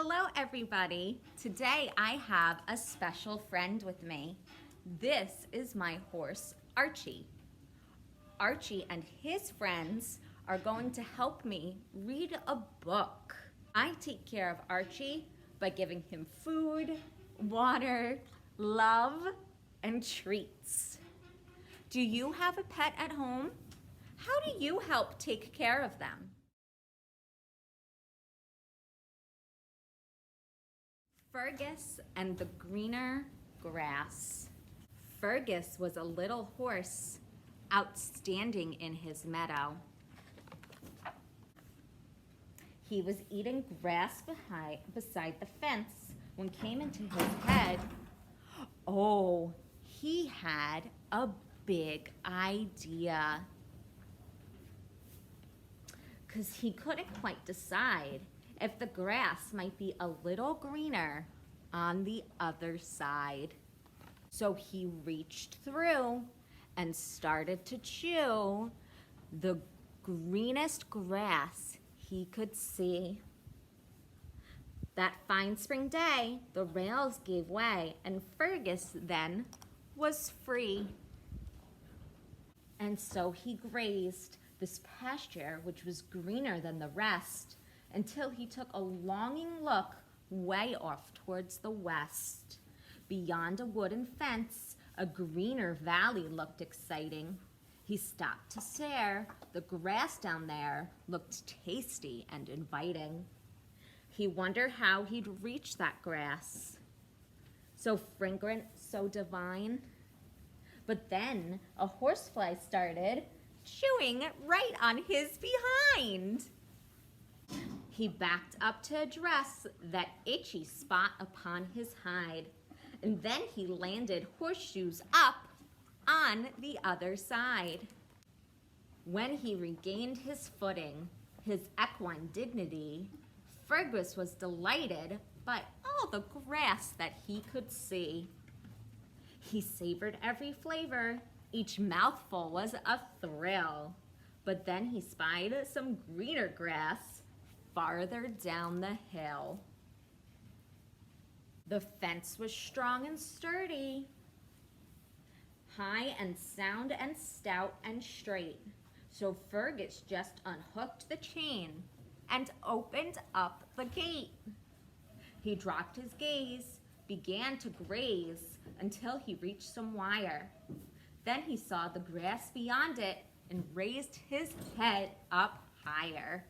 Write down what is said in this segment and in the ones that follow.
Hello everybody. Today I have a special friend with me. This is my horse, Archie. Archie and his friends are going to help me read a book. I take care of Archie by giving him food, water, love, and treats. Do you have a pet at home? How do you help take care of them? Fergus and the greener grass. Fergus was a little horse, outstanding in his meadow. He was eating grass beside the fence when came into his head, oh, he had a big idea. 'Cause he couldn't quite decide if the grass might be a little greener on the other side. So he reached through and started to chew the greenest grass he could see. That fine spring day, the rails gave way and Fergus then was free. And so he grazed this pasture which was greener than the rest, until he took a longing look way off towards the west. Beyond a wooden fence, a greener valley looked exciting. He stopped to stare. The grass down there looked tasty and inviting. He wondered how he'd reach that grass. So fragrant, so divine. But then a horsefly started chewing right on his behind. He backed up to address that itchy spot upon his hide, and then he landed horseshoes up on the other side. When he regained his footing, his equine dignity, Fergus was delighted by all the grass that he could see. He savored every flavor. Each mouthful was a thrill. But then he spied some greener grass farther down the hill. The fence was strong and sturdy, high and sound and stout and straight. So Fergus just unhooked the chain and opened up the gate. He dropped his gaze, began to graze until he reached some wire. Then he saw the grass beyond it and raised his head up higher.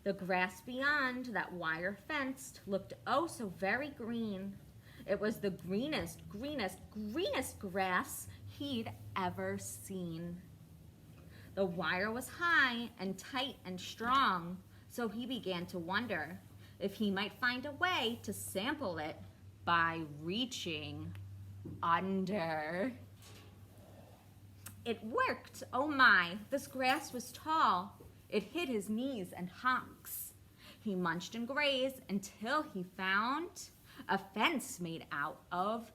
The grass beyond that wire fenced looked oh so very green. It was the greenest grass he'd ever seen. The wire was high and tight and strong, so he began to wonder if he might find a way to sample it by reaching under. It worked, oh my, this grass was tall. It hit his knees and hocks. He munched and grazed until he found a fence made out of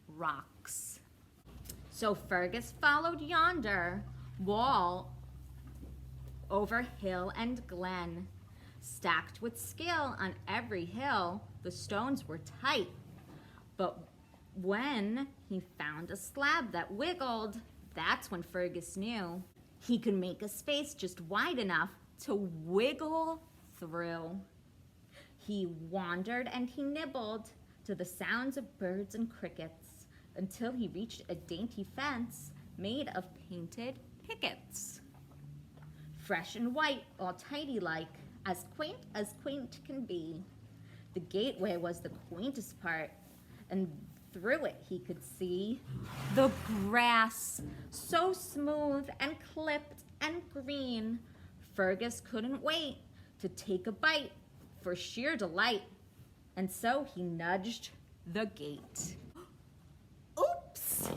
rocks. So Fergus followed yonder wall over hill and glen. Stacked with skill on every hill, the stones were tight. But when he found a slab that wiggled, that's when Fergus knew he could make a space just wide enough to wiggle through. He wandered and he nibbled to the sounds of birds and crickets until he reached a dainty fence made of painted pickets. Fresh and white, all tidy-like, as quaint can be. The gateway was the quaintest part, and through it he could see the grass, so smooth and clipped and green. Fergus couldn't wait to take a bite for sheer delight, and so he nudged the gate. Oops!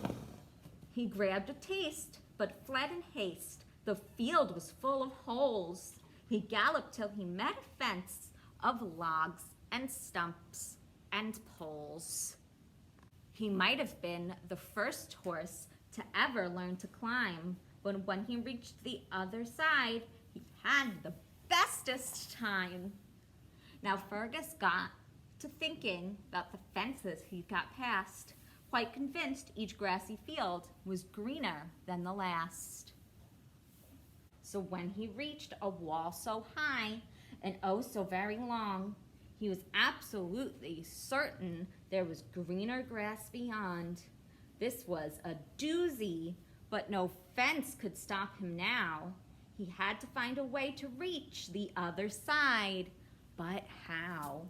He grabbed a taste, but fled in haste. The field was full of holes. He galloped till he met a fence of logs and stumps and poles. He might have been the first horse to ever learn to climb, but when he reached the other side, he had the bestest time. Now Fergus got to thinking about the fences he got past, quite convinced each grassy field was greener than the last. So when he reached a wall so high and oh so very long, he was absolutely certain there was greener grass beyond. This was a doozy, but no fence could stop him now. He had to find a way to reach the other side. But how?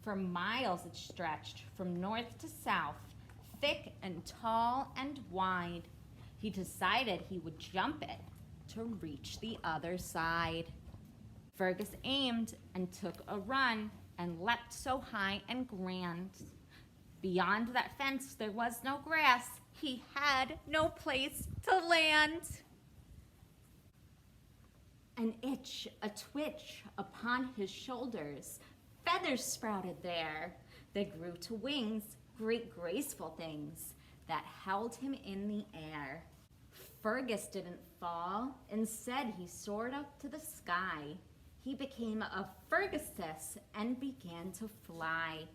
For miles it stretched from north to south, thick and tall and wide. He decided he would jump it to reach the other side. Fergus aimed and took a run and leapt so high and grand. Beyond that fence there was no grass. He had no place to land. An itch, a twitch upon his shoulders. Feathers sprouted there. They grew to wings, great graceful things that held him in the air. Fergus didn't fall. Instead, he soared up to the sky. He became a Fergusus and began to fly.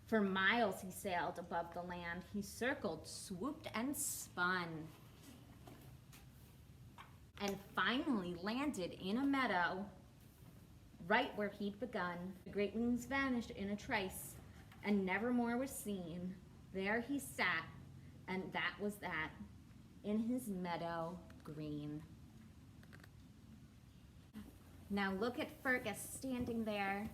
For miles he sailed above the land. He circled, swooped, and spun. And finally landed in a meadow, right where he'd begun. The great wings vanished in a trice, and never more was seen. There he sat, and that was that, in his meadow green. Now look at Fergus standing there,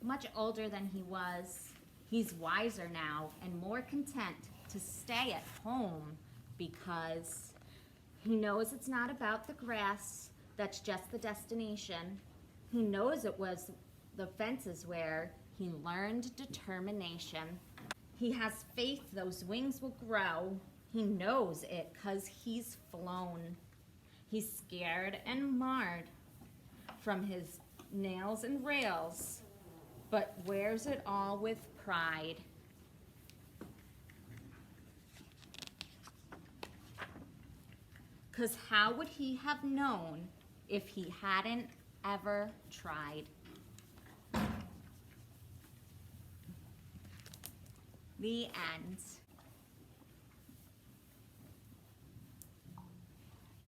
much older than he was. He's wiser now and more content to stay at home because he knows it's not about the grass, that's just the destination. He knows it was the fences where he learned determination. He has faith those wings will grow. He knows it 'cause he's flown. He's scared and marred from his nails and rails, but wears it all with pride. 'Cause how would he have known if he hadn't ever tried? The end.